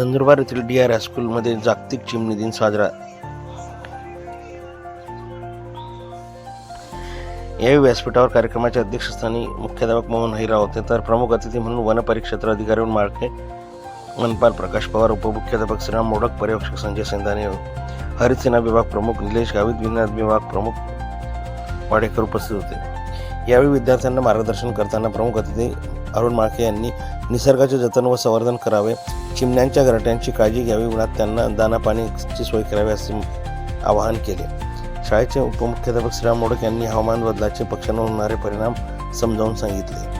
नंदुरबार येथील DR हायस्कूलमध्ये जागतिक चिमणी दिन साजरा। यावेळी व्यासपीठावर कार्यक्रमाच्या अध्यक्षस्थानी मुख्याध्यापक मोहन हिरा होते, तर प्रमुख अतिथी म्हणून वन परिक्षेत्र अधिकारी माळके, वनपाल प्रकाश पवार, उपमुख्याध्यापक श्रीराम मोडक, पर्यवेक्षक संजय सेंदाने, हरित सेना विभाग प्रमुख निलेश गावित, विज्ञान विभाग प्रमुख वाडेकर उपस्थित होते। यावेळी विद्यार्थ्यांना मार्गदर्शन करताना प्रमुख अतिथी अरुण माळके यांनी निसर्गाचे जतन व संवर्धन करावे, चिमण्यांच्या घरट्यांची काळजी घ्यावी, उन्हात त्यांना दाना पाण्याची सोय करावी असे आवाहन केले। शाळेचे उपमुख्याध्यापक श्रीराम मोडक यांनी हवामान बदलाचे पक्ष्यांवर होणारे परिणाम समजावून सांगितले।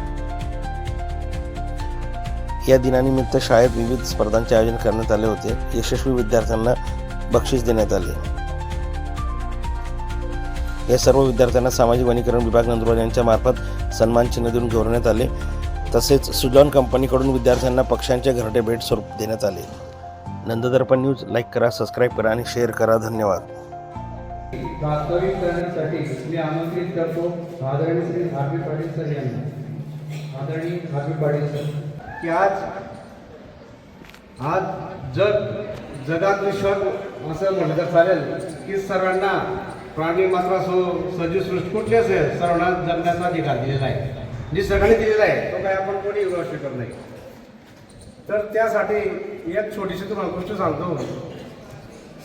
या दिनानिमित्त शाळेत विविध स्पर्धांचे आयोजन करण्यात आले होते। यशस्वी विद्यार्थ्यांना बक्षीस देण्यात आले। या सर्व विद्यार्थ्यांना सामाजिक वनीकरण विभाग नंदुरबार यांच्या मार्फत सन्मान चिन्ह देऊन गौरवण्यात आले। तसेच सुजॉन कंपनीकडून विद्यार्थ्यांना पक्ष्यांचे घरटे भेट स्वरूप देण्यात आले। नंददर्पण न्यूज लाईक करा, सबस्क्राईब करा आणि शेअर करा। धन्यवाद। वास्तविक करण्यासाठी मी आमंत्रित करतो आदरणीय श्री आरबी पाटील सर यांना। आदरणीय आरबी पाटील सर की आज जगात विश्वात असं म्हटलं तर चालेल की सर्वांना प्राणी मात्र असो सजीव सृष्टी कुठली असेल सर्वांना जगण्याचा अधिकार दिलेला आहे, निसर्गाने दिलेला आहे, तो काय आपण कोणी विरोध शकत नाही। तर त्यासाठी एक छोटीशी तुम्हाला गोष्ट सांगतो।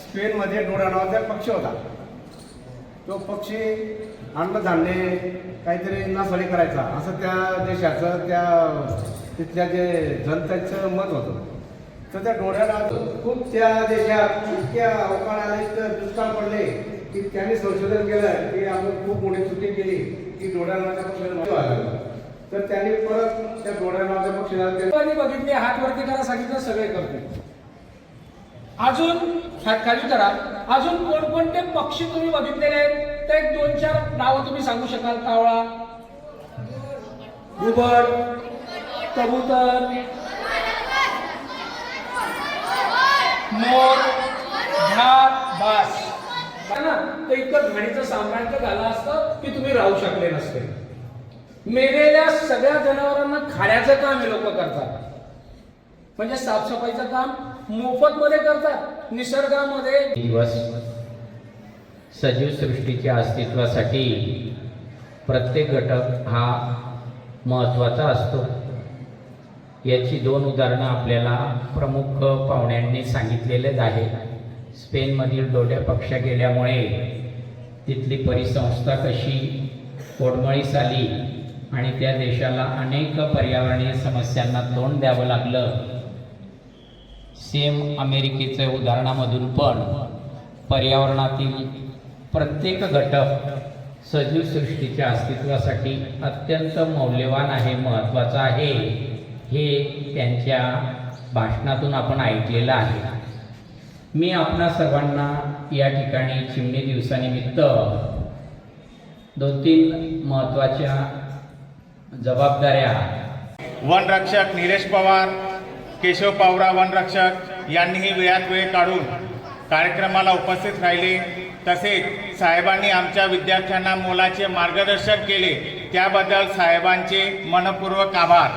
स्पेनमध्ये डोरा नावाचा पक्षी होता। तो पक्षी अन्नधान्य काहीतरी नासाडी करायचा असं त्या देशाचं तिथल्या जे जनतेचं मत होतं। तर त्या डोळ्याला खूप त्या देशात इतक्या अवकाळ आले, तर दुष्काळ पडले की त्यांनी संशोधन केलं की आपण खूप मोठी चुकी केली की डोळ्या नावाच्या पक्षाला। तर त्यांनी परत त्या डोळ्या नावाच्या पक्षाला बघितले, हात वरती करा सांगितलं, सगळे करते। अजून खाली करा। अजून कोणकोणते पक्षी तुम्ही बघितलेले आहेत तर एक 2-4 नावं तुम्ही सांगू शकाल? कावळा, घुबड, कबूतर, मोर, घाट, बास ना। तर इतकं घडीचं साम्राज्य झालं असतं की तुम्ही राहू शकले नसते। मेलेल्या सगळ्या जनावरांना खाण्याचं काम हे लोक करतात, म्हणजे साफसफाईचं काम मोफत मध्ये करतात। निसर्गामध्ये दिवस सजीव सृष्टीच्या अस्तित्वासाठी प्रत्येक घटक हा महत्त्वाचा असतो। याची 2 उदाहरणं आपल्याला प्रमुख पाहुण्यांनी सांगितलेलेच आहे। स्पेनमधील डोड्या पक्ष्या गेल्यामुळे तिथली परिसंस्था कशी कोडमळीस आली आणि त्या देशाला अनेक पर्यावरणीय समस्यांना तोंड द्यावं लागलं। सेम अमेरिकेच्या उदाहरणामधून पण पर्यावरणातील प्रत्येक घटक सजीव सृष्टीच्या अस्तित्वासाठी अत्यंत मौल्यवान आहे, महत्त्वाचा आहे, हे त्यांच्या भाषणातून आपण ऐकलेलं आहे। मी आपणा सर्वांना या ठिकाणी चिमणी दिवसानिमित्त 2-3 महत्त्वाच्या जबाबदाऱ्या वनरक्षक निलेश पवार, केशव पावरा वनरक्षक यांनीही वेळात वेळ काढून कार्यक्रमाला उपस्थित राहिले। तसेच साहेबांनी आमच्या विद्यार्थ्यांना मोलाचे मार्गदर्शन केले, त्याबद्दल साहेबांचे मनपूर्वक आभार।